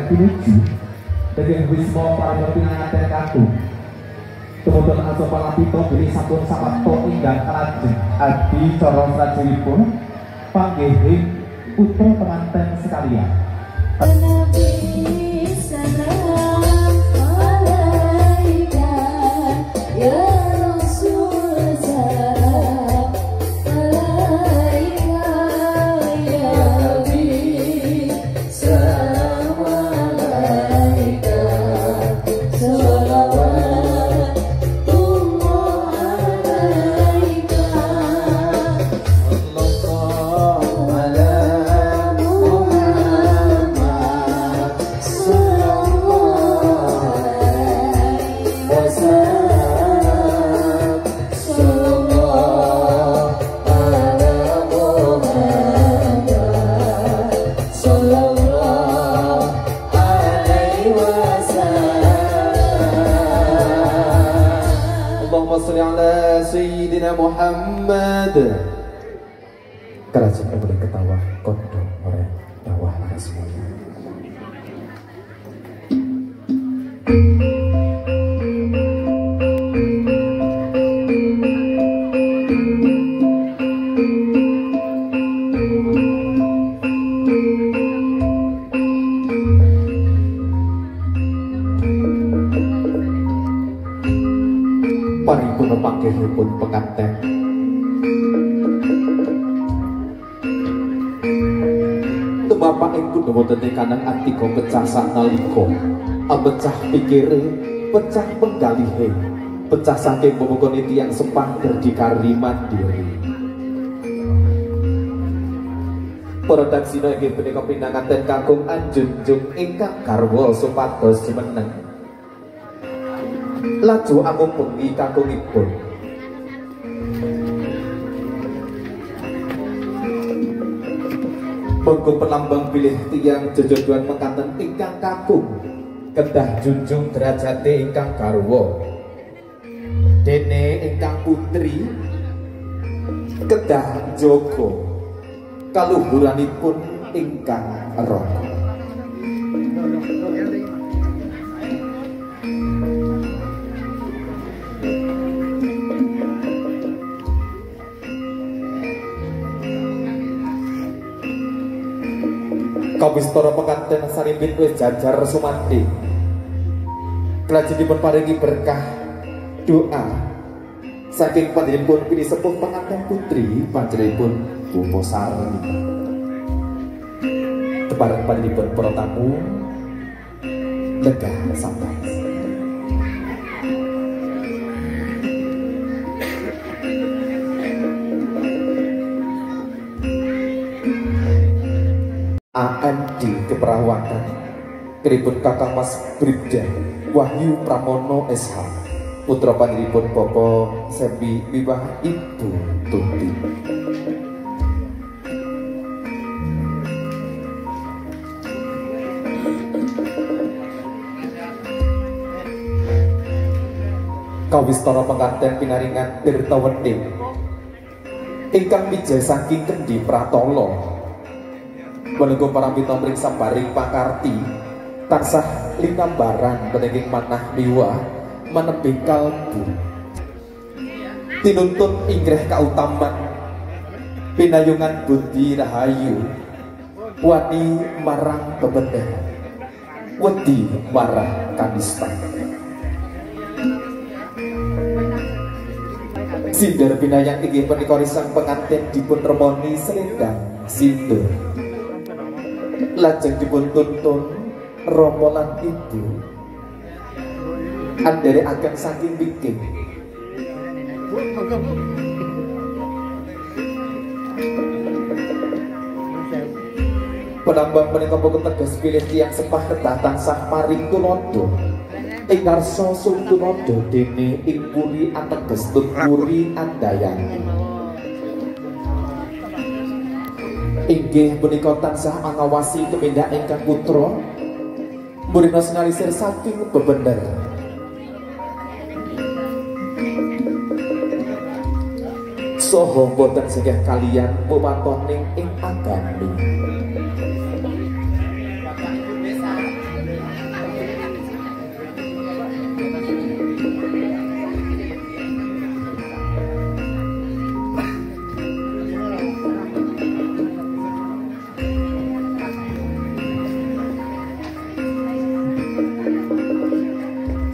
pinuju daging wisma para pinanganten kakung kemudian asopalapito beli sampun sapato inggang lajeng adi coro sajilipun panggihing putra pengantin sekalian. Muhammad kerajaan boleh ketawa kodok oleh bawah para semuanya. Paripurna panggihipun penganten Bapak ingkang boten kanang atika pecah sanalika pecah pikire pecah penggalihe pecah saking bebukone tiyang sepah berdikari mandiri para daksina inggih punika pinanganten kakung anjunjung ingkang garwa supados meneng laju amumpengi kakungipun monggo pelambang pilih tiyang jejodohan mekaten ingkang kakung kedah junjung derajate ingkang garwa dene ingkang putri kedah jaga kaluhuranipun ingkang raga Kawistara penganten sarimbit wis jajar sumandi kelajengipun paringi berkah doa saking panjenenganipun pilih sepuh pengantin putri panjenenganipun Bopo Sari tebareng panjenenganipun para tamu legah sampai Andi Keperawakan keripun kakang Mas Bribda Wahyu Pramono SH putra panjenenganipun Bapak Sembi Wiwah Ibu Tunti kawistara penganten pinaringan tirta wening ingkang mijil saking Kendi Pratala menunggu para bintang periksa baring pakarti tansah linambaran menenging manah liwa menebing kalbu tinuntun inggih kautaman pinayungan budi rahayu wani marang bebendah wedi marang kanista sinder pinayang inggih punika risang pengantin dipun remoni selendang sindur lajeng dipun tuntun rombongan ibu andere akan saking bikin penambang menika boten teges pilih tiyang sepah kedah tansah paring tulodo ing ngarsa sung tulodo dene ing puri ateges tuturi andayani inggih punika tansah angawasi kemindah ingkang putra murina sinalisir saking bebender saha boten singgah kalian pematoning ing agami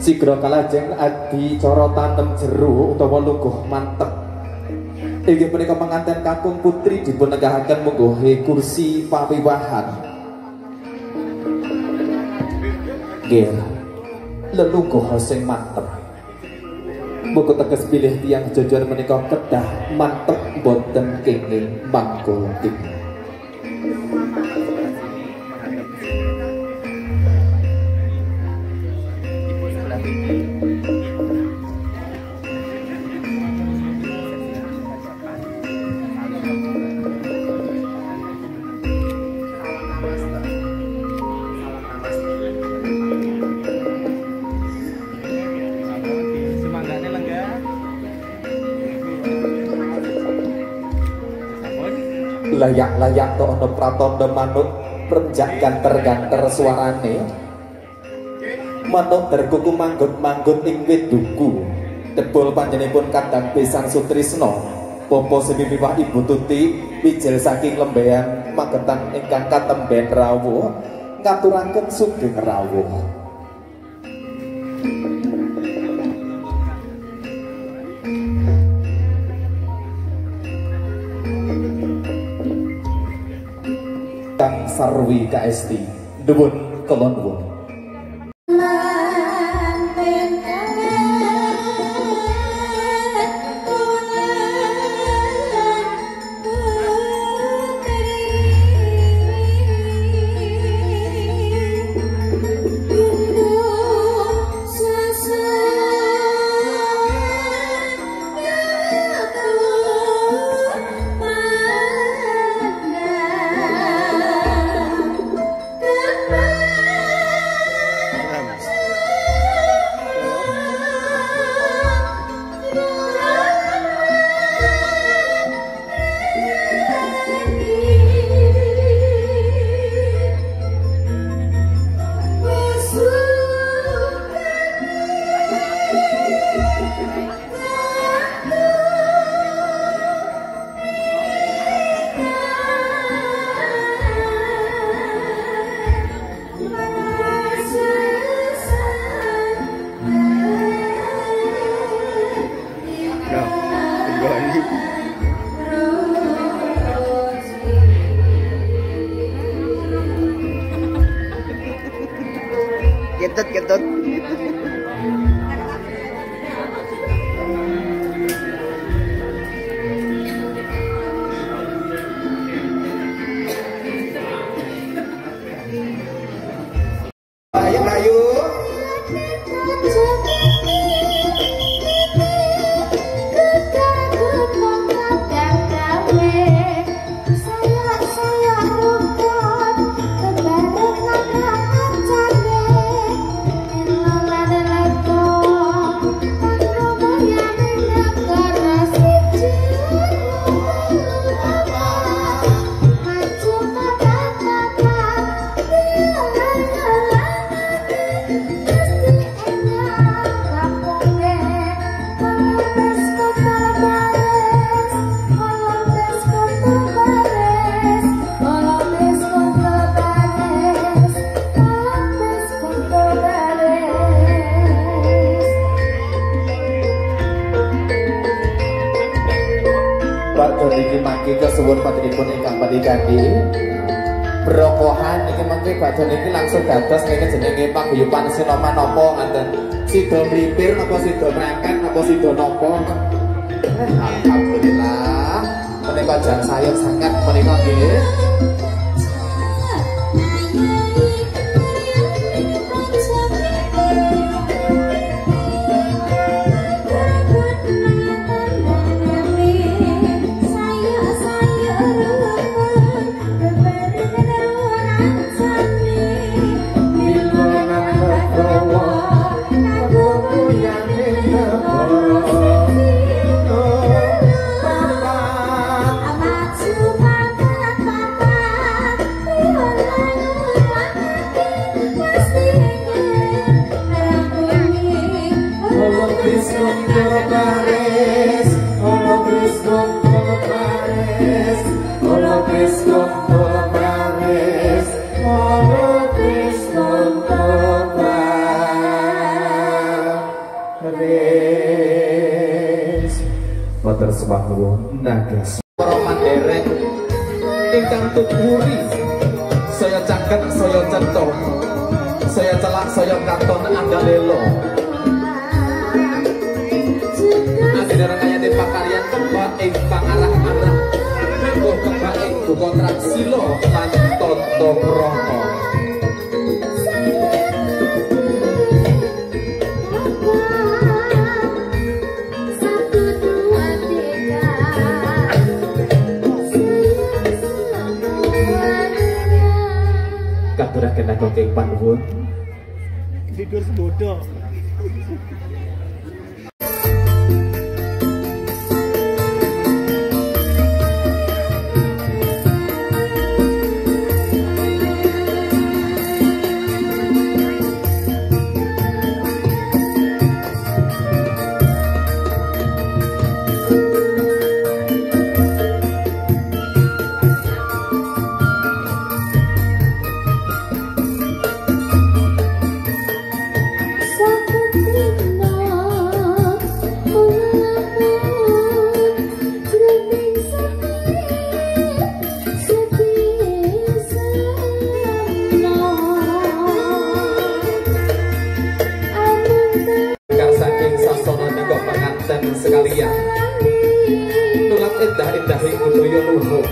Sigra kalajeng adicara tanem jero utawa lungguh mantep. Inggih punika penganten kakung putri dipun negahaken mungguhe kursi pawiwahan. Nggih, lelungguh sing mantep. Muga teges pilih tiyang jojor menika kedah mantep boten kenging mangkulti. Layak-layak to ana pratandha manuk renjak ganter-ganter suarane. Manuk berkuku manggut-manggut ing wit duku. Debol panjenipun kadang besan sutrisna. Bapa semiwah Ibu Tuti wijil saking lembean magetan ingkang katemben rawuh ngaturaken sugeng rawuh. Kang Sarwi KST nuwun kula nuwun. Ketut. Ayo. Badhe niki mangke kesuwun patripun ingkang panikandi. Brokohan niki mangke badhe niki langsung dados niki jenenge paguyuban sinoma napa ngaten. Sida mlipir napa sida mrengket napa sida napa. Alhamdulillah menika jan sayang sangat menika nggih. Amat suka manis. Matur sembah nuwun nagas para pandherek ingkang tuturi saya caket saya centong saya celak saya katon andalelo akhirnya kaya di pakaryan kembak ing pangarah-arah minggu kembak ing kontrak silo lan toto kromo. Katuraken aku keng panuwun tidur sebodoh. Sekalian tulak endah-endah ing budaya luhur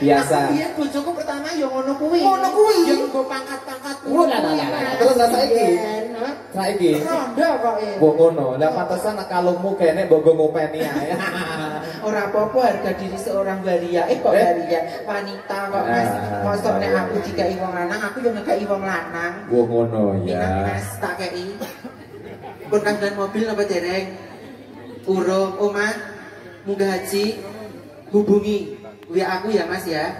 biasa. Biyen bojoku pertama yo ngono kuwi. Ngono kuwi. Yo nggo pangkat-pangkat. Terus rasa iki. Saiki. Rondo kok ya. Mbok ngono. Lah pantesan nek kalungmu kene mbok go ngopeni ae. Ora apa-apa harga diri seorang waria. Kok waria? Wanita kok Mas. Mosok nek aku dikai wong lanang, aku yo ngekai wong lanang. Wah ngono ya. Minang Mas tak kei. Pun kangdan mobil apa dereng? Urung, Oma. Munggah haji. Hubungi. WA aku ya Mas ya.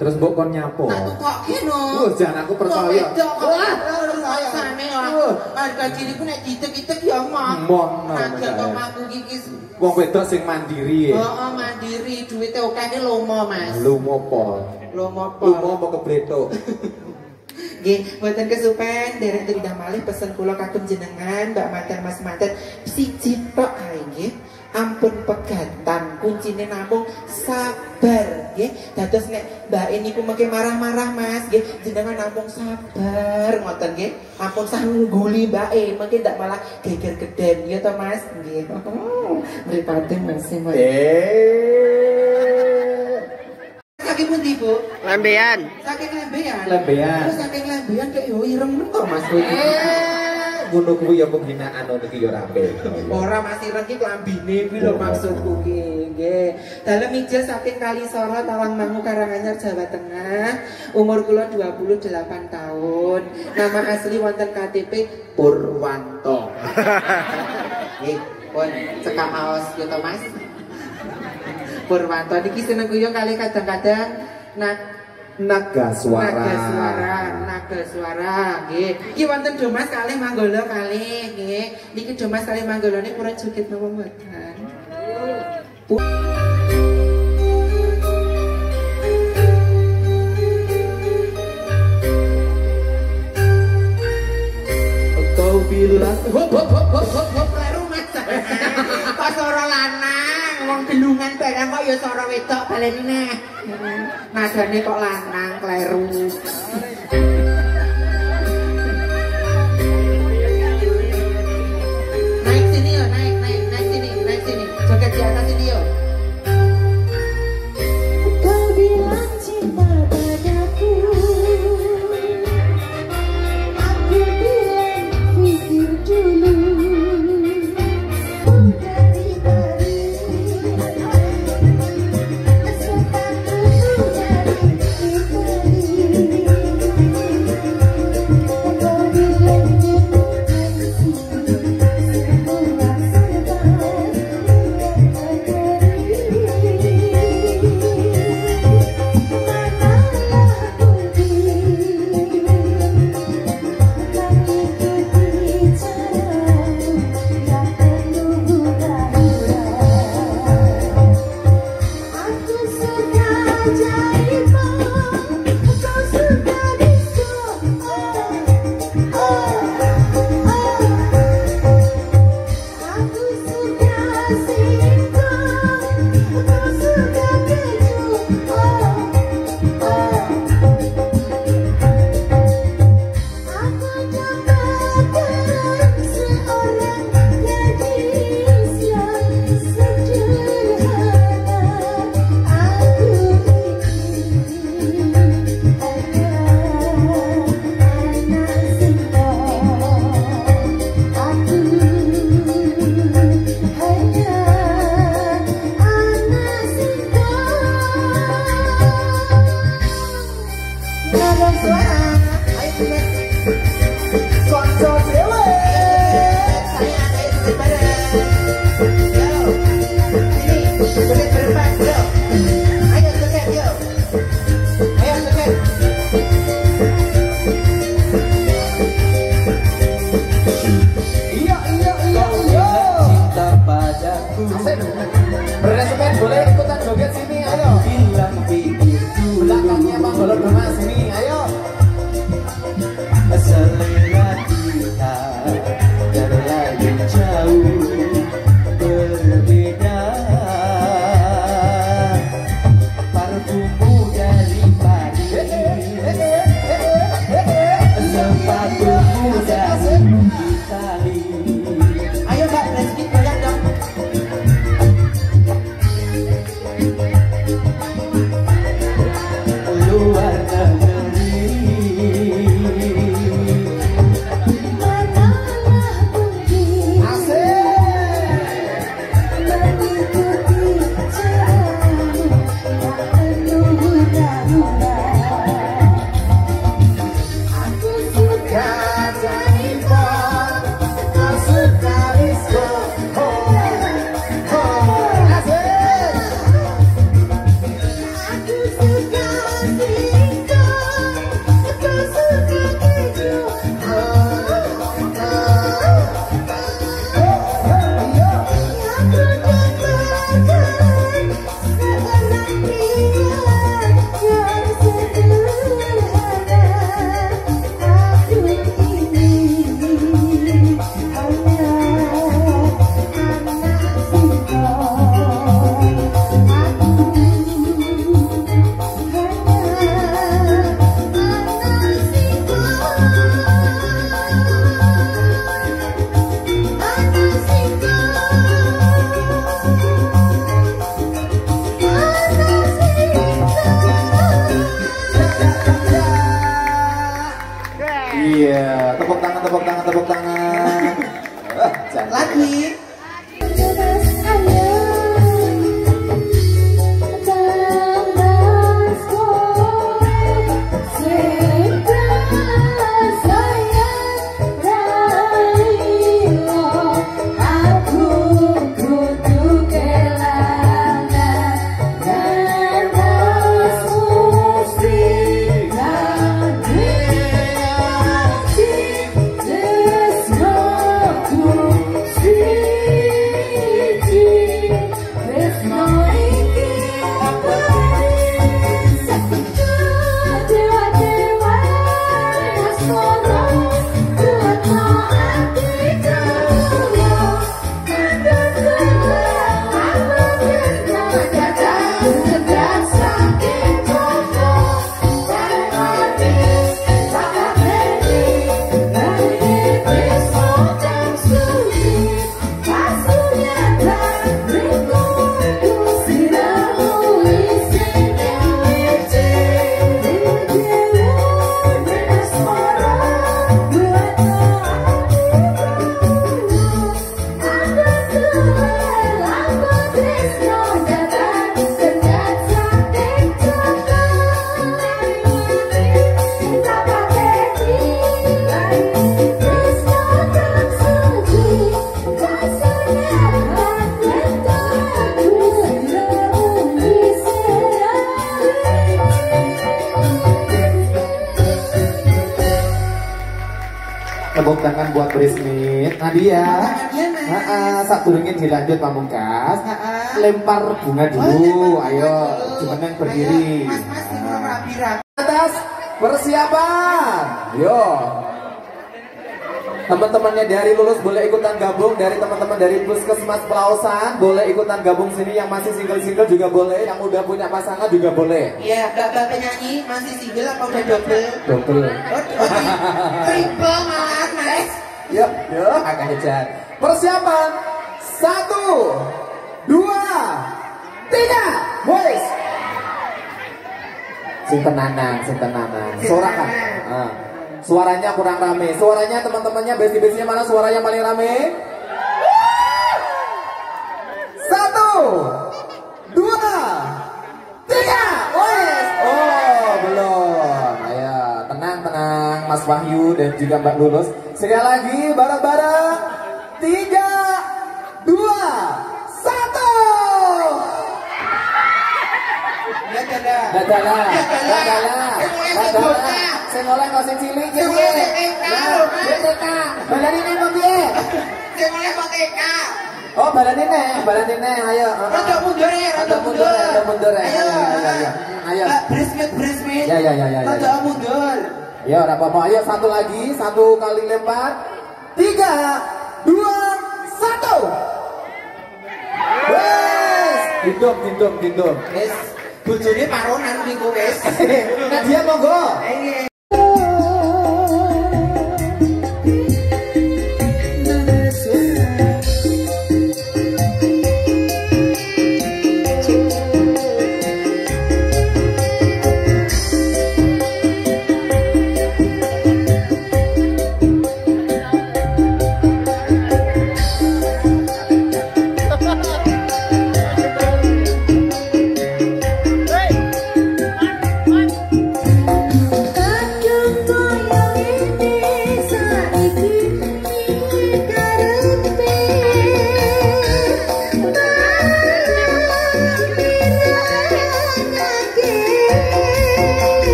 Terus mbok kon nyapo? Tak tukokke no. Jan aku percaya. Wah, same kok. Harga diriku nek ditek-itek ya omong. Nah, kok aku iki wong wedok sing mandiri. Heeh, mandiri, duwite akeh lomo, Mas. Lomo po. Lomo po. Lomo apa kebletok? Nggih, mboten kesupen derek tidak malih pesen kula kagem jenengan, Mbak Manten Mas Manten, siji tok ae nggih. Ampun pegatan, kuncine namung sabar nggih. Dados nek mbake niku mengke marah-marah Mas nggih, jenengan namung sabar ngoten nggih. Ampun sah ngguli mbake, mengke ndak malah geger geden ya to Mas nggih. Mripate Mas. Saking pundi, Bu? Lembean. Saking lembean. Lembean. Terus saking lembean kek yo ireng mentok Mas. Ngono kuwi ya penghinaan ngono iki ya rapi. Ora Mas ireng ki klambine kuwi lho maksudku ki. Nggih. Dalem ijel saking Kalisoro Tawangmangu Karanganyar Jawa Tengah. Umur kula 28 tahun. Nama asli wonten KTP Purwanto. Nggih, pun cekak aos yo to Mas. Purwanto niki seneng guyon kali kadang-kadang naga suara. Naga suara, nggih. Iki wonten Domas kalih Manggala kalih, nggih. Niki Domas kalih Manggala niki purun joget napa mboten? Kau bilang Hop kleru Mas. Pas ora lanang, wong gelungan barang kok ya sora wedok baleni neh. Nadane kok lanang kleru. Naik sini yo, naik sini. Joget di atas sini yo. Kau bilang cinta padaku, aku bilang pikir dulu. Udah diberi sepatu dari diberi. Kau bilang depresi, semua serba Beresmen boleh ikutan joget sini, ayo. Bilang pikir dulu. Belakangnya Bang Golok Domas sini, ayo. Selera kita terlalu jauh berbeda. Parfummu dari Paris, sepatumu dari Itali. Ayo Mbak, let's get goyang dong. tepuk tangan, tepuk tangan. Lagi. Tepuk tangan buat Brismit. Nadia. Saat turungin dilanjut pamungkas. Lempar bunga dulu. Ayo, gimana yang berdiri. Atas persiapan. Yo. Teman-temannya dari lulus boleh ikutan gabung. Dari teman-teman dari Puskesmas Pelausan boleh ikutan gabung sini. Yang masih single-single juga boleh. Yang udah punya pasangan juga boleh. Iya, bapak penyanyi masih single apa udah double? Double. Triple malahan, Mas. Yuk, akan hejar. Persiapan 1, 2, 3, boys. Sing tenanang. Sorakan. Suaranya kurang rame. Suaranya teman-temannya besi-besinya mana suara yang paling rame? 1, 2, 3, boys. Oh, belum. Ayo, tenang Mas Wahyu dan juga Mbak Lulus. Sekali lagi bareng-bareng. 3, 2, 1. Dadalah. Saya mulai masih cilik jadi. Balanine mau piye? Saya mulai mau TK. Oh, balanine, ayo. Rada mundur ya. Ayo. Brismit. Ya. Rada mundur. Ya, ora apa-apa. Ayo satu lagi, satu kali lempar. 3, 2, 1. Wes, gendong. Wes, bojone paronan niku wes. Nadia monggo.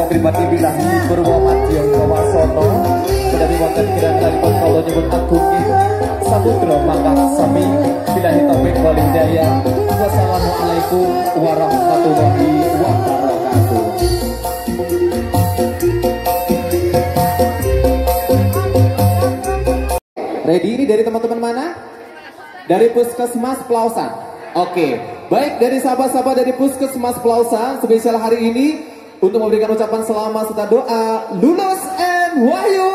pribadi bilang Purwomadya Kawasono Kedari wonten kirang-kirangipun kala nyebut agung Samudra mangkat sami bilahi taufik wal hidayah. Wassalamualaikum warahmatullahi wabarakatuh. Ready ini dari teman-teman mana? dari Puskesmas Pelausan. Oke, baik dari sahabat-sahabat dari Puskesmas Pelausan spesial hari ini untuk memberikan ucapan selamat serta doa lulus and wahyu.